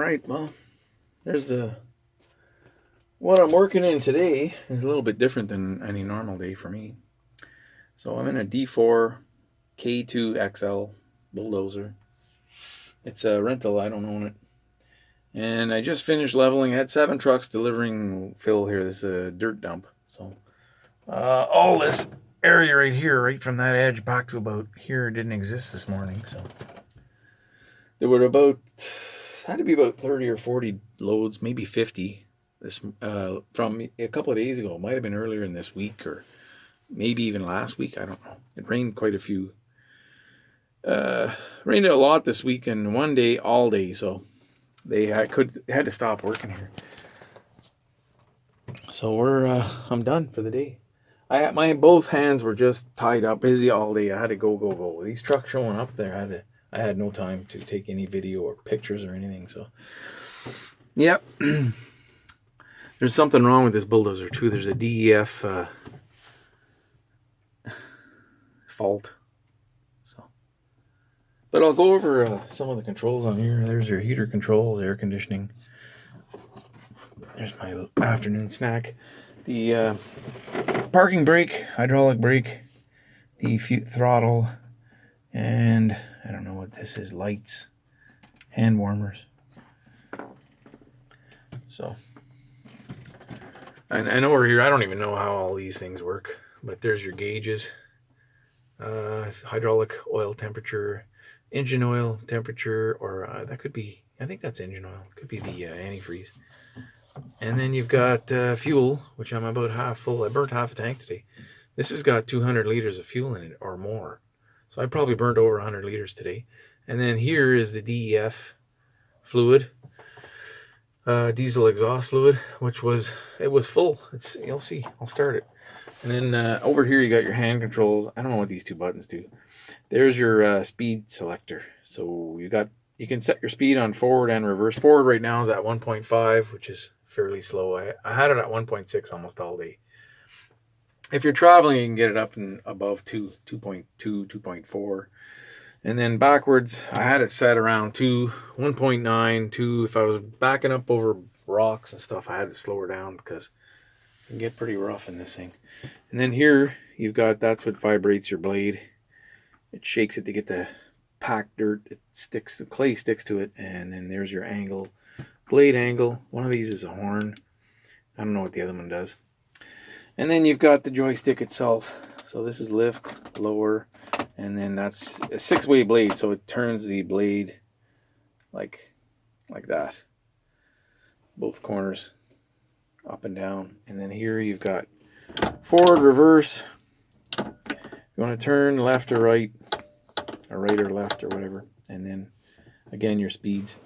right, well, there's what I'm working in today is a little bit different than any normal day for me. So I'm in a D4 K2XL bulldozer. It's a rental, I don't own it. And I just finished leveling. I had 7 trucks delivering fill here. This is a dirt dump. So all this area right here, right from that edge back to about here, didn't exist this morning. So there were had to be about 30 or 40 loads, maybe 50 this from a couple of days ago. It might have been earlier in this week or maybe even last week. I don't know. It rained quite a few. Rained a lot this week and one day, all day. So they had to stop working here. So I'm done for the day. My both hands were just tied up, busy all day. I had to go. These trucks showing up there, I had no time to take any video or pictures or anything. So, yep. There's something wrong with this bulldozer too. There's a DEF fault. So, but I'll go over some of the controls on here. There's your heater controls, air conditioning. There's my afternoon snack. The parking brake, hydraulic brake, the throttle, and I don't know what this is, lights, hand warmers. So, I know we're here. I don't even know how all these things work, but there's your gauges, hydraulic oil temperature, engine oil temperature, or that could be, I think that's engine oil. Could be the antifreeze. And then you've got fuel, which I'm about half full. I burnt half a tank today. This has got 200 liters of fuel in it or more. So I probably burnt over 100 liters today. And then here is the DEF fluid, diesel exhaust fluid, which was full. You'll see. I'll start it. And then over here you got your hand controls. I don't know what these two buttons do. There's your speed selector. So you can set your speed on forward and reverse. Forward right now is at 1.5, which is fairly slow. I had it at 1.6 almost all day. If you're traveling, you can get it up and above 2.2, 2.4. And then backwards, I had it set around 2, 1.9, 2. If I was backing up over rocks and stuff, I had to slow her down because it can get pretty rough in this thing. And then here, that's what vibrates your blade. It shakes it to get the packed dirt. The clay sticks to it. And then there's your angle, blade angle. One of these is a horn. I don't know what the other one does. And then you've got the joystick itself. So this is lift, lower, and then that's a 6-way blade. So it turns the blade like that. Both corners up and down. And then here you've got forward, reverse. You want to turn left or right or left or whatever. And then again, your speeds.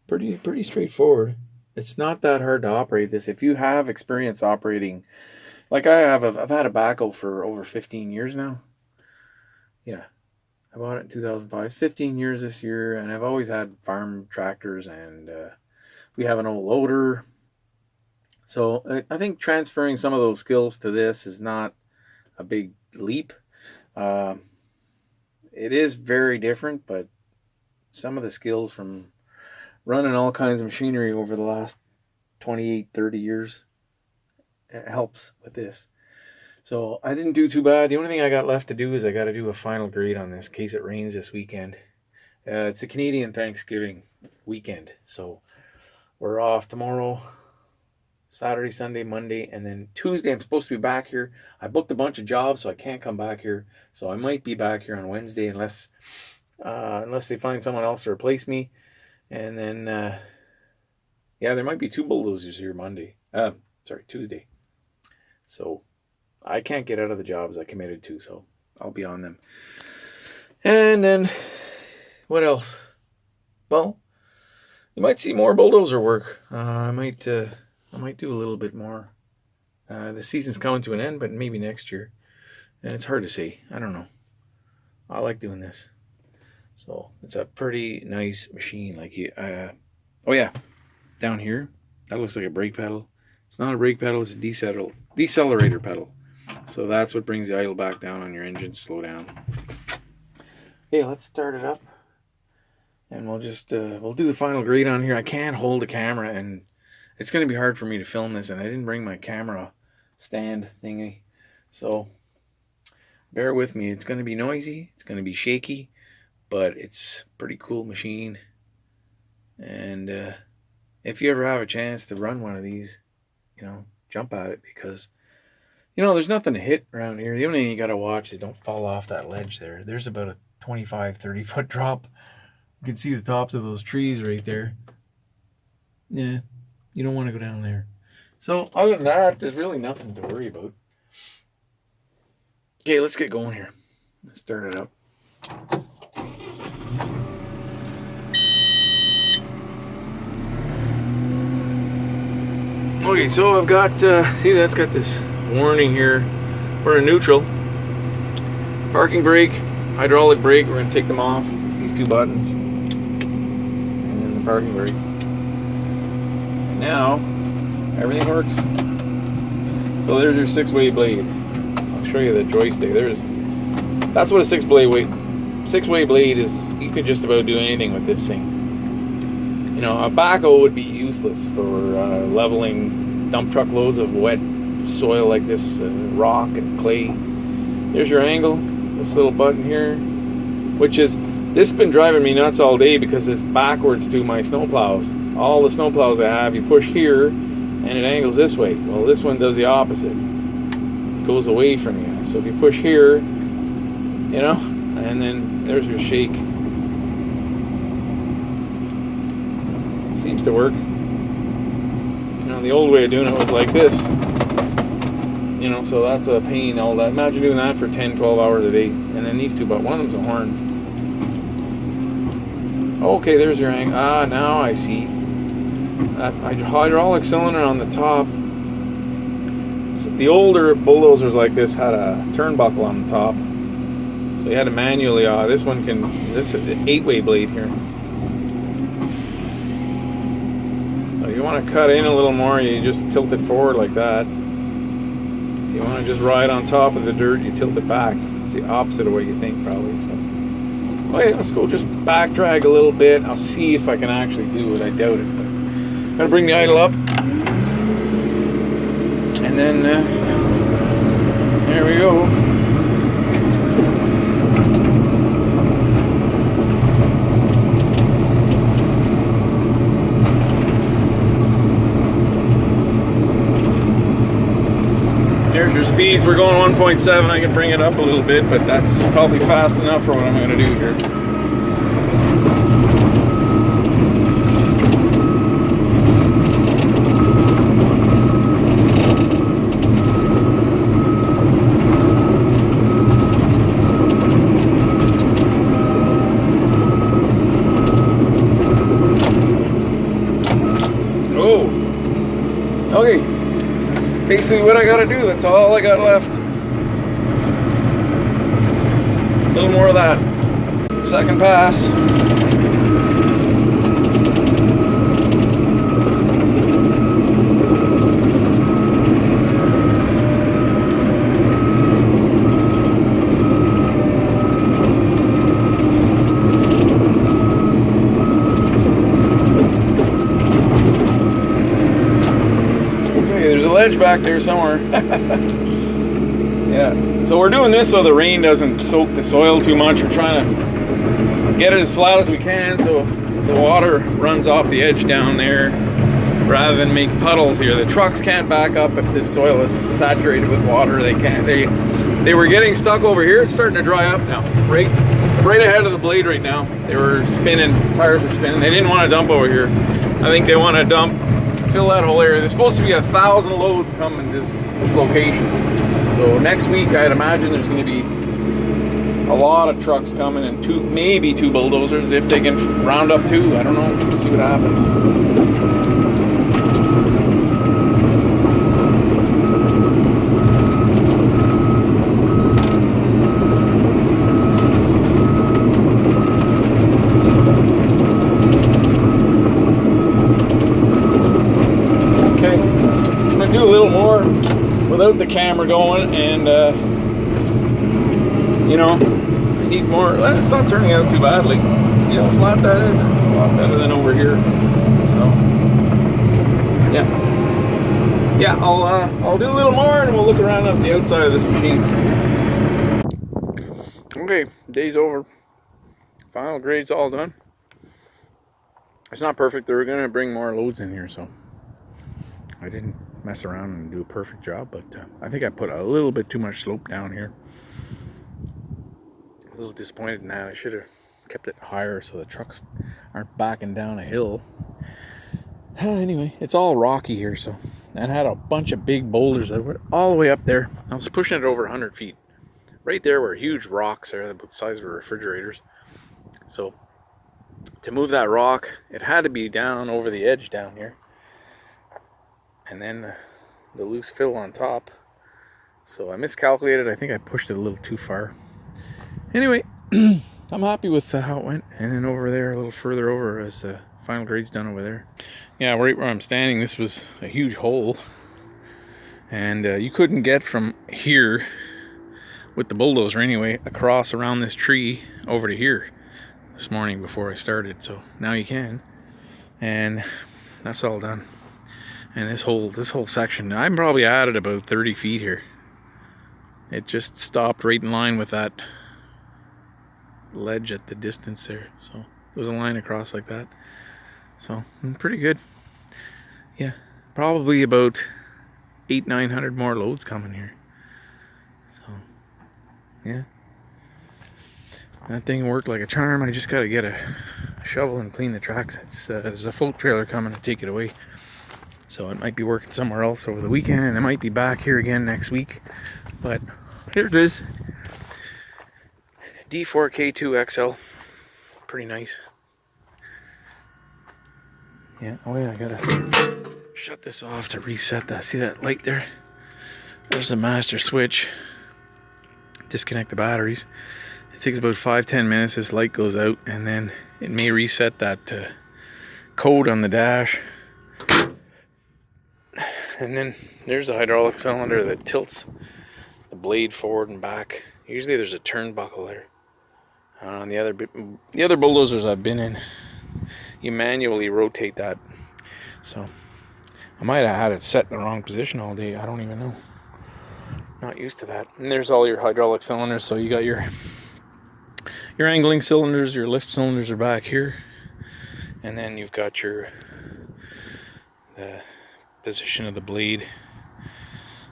Pretty straightforward. It's not that hard to operate this. If you have experience operating, like I have, I've had a backhoe for over 15 years now. Yeah, I bought it in 2005. 15 years this year, and I've always had farm tractors, and we have an old loader. So I think transferring some of those skills to this is not a big leap. It is very different, but some of the skills from running all kinds of machinery over the last 28, 30 years, it helps with this. So I didn't do too bad. The only thing I got left to do is I got to do a final grade on this in case it rains this weekend. It's a Canadian Thanksgiving weekend. So we're off tomorrow, Saturday, Sunday, Monday, and then Tuesday I'm supposed to be back here. I booked a bunch of jobs, so I can't come back here. So I might be back here on Wednesday unless they find someone else to replace me. And then, there might be 2 bulldozers here Tuesday. So I can't get out of the jobs I committed to, so I'll be on them. And then, what else? Well, you might see more bulldozer work. I might do a little bit more. The season's coming to an end, but maybe next year. And it's hard to say. I don't know. I like doing this. So it's a pretty nice machine. Down here, that looks like a brake pedal. It's not a brake pedal, it's a decelerator pedal. So that's what brings the idle back down on your engine, slow down. Okay, let's start it up. and we'll just we'll do the final grade on here. I can't hold the camera, and it's going to be hard for me to film this, and I didn't bring my camera stand thingy, so bear with me. It's going to be noisy, it's going to be shaky, but it's a pretty cool machine. And if you ever have a chance to run one of these, you know, jump at it, because you know there's nothing to hit around here. The only thing you got to watch is don't fall off that ledge there. There's about a 25-30 foot drop. You can see the tops of those trees right there. Yeah, you don't want to go down there. So other than that, there's really nothing to worry about. Okay, let's get going here. Let's start it up. Okay, so I've got, see, that's got this warning here. We're in neutral. Parking brake, hydraulic brake, we're going to take them off. These two buttons. And then the parking brake. And now, everything works. So there's your 6-way blade. I'll show you the joystick. That's what a 6-way blade is. You could just about do anything with this thing. You know, a backhoe would be useless for leveling dump truck loads of wet soil like this, rock and clay. There's your angle. This little button here, which is, this has been driving me nuts all day because it's backwards to my snowplows. All the snowplows I have, you push here and it angles this way. Well, this one does the opposite. It goes away from you. So if you push here, you know, and then there's your shake. Seems to work. You know, the old way of doing it was like this. You know, so that's a pain, all that. Imagine doing that for 10, 12 hours a day. And then these two, but one of them's a horn. Okay, there's your angle. Ah, now I see. That hydraulic cylinder on the top. So the older bulldozers like this had a turnbuckle on the top. So you had to manually, this one can, this is an 8-way blade here. So if you want to cut in a little more, you just tilt it forward like that. If you want to just ride on top of the dirt, you tilt it back. It's the opposite of what you think, probably. So, okay, let's go just back drag a little bit. I'll see if I can actually do it. I doubt it, but I'm gonna bring the idle up, and then there we go. There's your speeds. We're going 1.7. I can bring it up a little bit, but that's probably fast enough for what I'm going to do here. Oh, okay. That's basically what I gotta do. That's all I got left. A little more of that. Second pass. Ledge back there somewhere. Yeah, so we're doing this so the rain doesn't soak the soil too much. We're trying to get it as flat as we can so the water runs off the edge down there rather than make puddles here. The trucks can't back up if this soil is saturated with water. They can't. They were getting stuck over here. It's starting to dry up now. Right ahead of the blade right now. They were spinning, tires were spinning. They didn't want to dump over here. I think they want to dump, fill that whole area. There's supposed to be 1,000 loads coming this location. So next week, I'd imagine there's going to be a lot of trucks coming and maybe two bulldozers if they can round up two. I don't know. We'll see what happens. Do a little more without the camera going, and you know, I need more. Well, it's not turning out too badly. See how flat that is? It's a lot better than over here. So, yeah, I'll do a little more, and we'll look around at the outside of this machine. Okay, day's over. Final grade's all done. It's not perfect. They're gonna bring more loads in here, so I didn't mess around and do a perfect job, but I think I put a little bit too much slope down here. A little disappointed in that. I should have kept it higher so the trucks aren't backing down a hill. Anyway, it's all rocky here, so, and I had a bunch of big boulders that went all the way up there. I was pushing it over 100 feet. Right there were huge rocks there about the size of refrigerators. So to move that rock, it had to be down over the edge down here, and then the loose fill on top. So I miscalculated. I think I pushed it a little too far. Anyway, I'm happy with how it went. And then over there, a little further over, as the final grade's done over there. Yeah, right where I'm standing, this was a huge hole, and you couldn't get from here with the bulldozer anyway across around this tree over to here this morning before I started. So now you can, and that's all done. And this whole section, I probably added about 30 feet here. It just stopped right in line with that ledge at the distance there. So there was a line across like that. So pretty good. Yeah, probably about 800-900 more loads coming here. So yeah, that thing worked like a charm. I just gotta get a shovel and clean the tracks. It's there's a float trailer coming to take it away, so it might be working somewhere else over the weekend, and it might be back here again next week. But here it is, D4K2XL, pretty nice. Yeah, oh yeah, I gotta shut this off to reset that. See that light there? There's the master switch. Disconnect the batteries. It takes about 5-10 minutes. This light goes out, and then it may reset that code on the dash. And then there's a hydraulic cylinder that tilts the blade forward and back. Usually there's a turnbuckle there. On the other bulldozers I've been in, you manually rotate that. So I might have had it set in the wrong position all day. I don't even know. Not used to that. And there's all your hydraulic cylinders. So you got your angling cylinders, your lift cylinders are back here, and then you've got the position of the blade,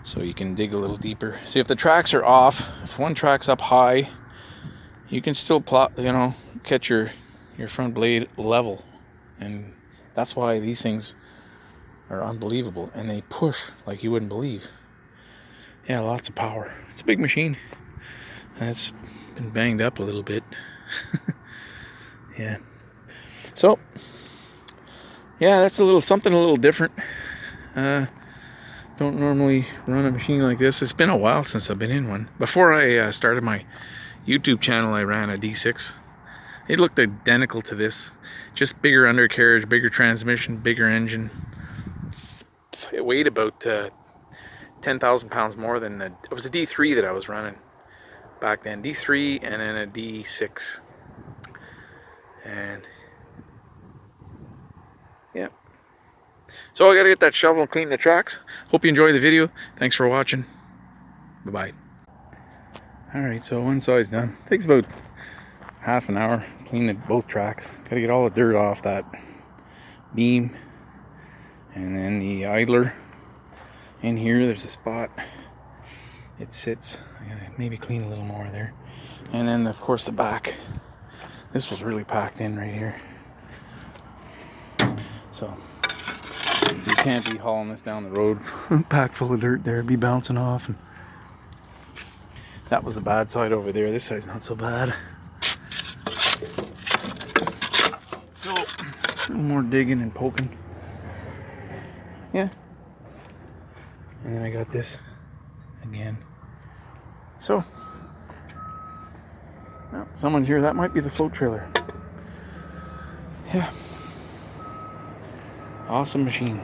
so you can dig a little deeper. See, if the tracks are off, if one track's up high, you can still plot, catch your front blade level, and that's why these things are unbelievable, and they push like you wouldn't believe. Yeah, lots of power. It's a big machine, and it's been banged up a little bit. Yeah, so yeah, that's something a little different. Don't normally run a machine like this. It's been a while since I've been in one. Before I started my YouTube channel, I ran a D6. It looked identical to this, just bigger undercarriage, bigger transmission, bigger engine. It weighed about 10,000 pounds more than it was a D3 that I was running back then. D3 and then a D6. And yeah. So I gotta get that shovel and clean the tracks. Hope you enjoy the video. Thanks for watching. Bye-bye. Alright, so one side's done. Takes about half an hour cleaning both tracks. Gotta get all the dirt off that beam. And then the idler. In here, there's a spot it sits. I gotta maybe clean a little more there. And then, of course, the back. This was really packed in right here. So you can't be hauling this down the road packed full of dirt there. It'd be bouncing off. And that was the bad side over there. This side's not so bad. So a little more digging and poking. Yeah. And then I got this again. So, well, someone's here. That might be the float trailer. Yeah. Awesome machine.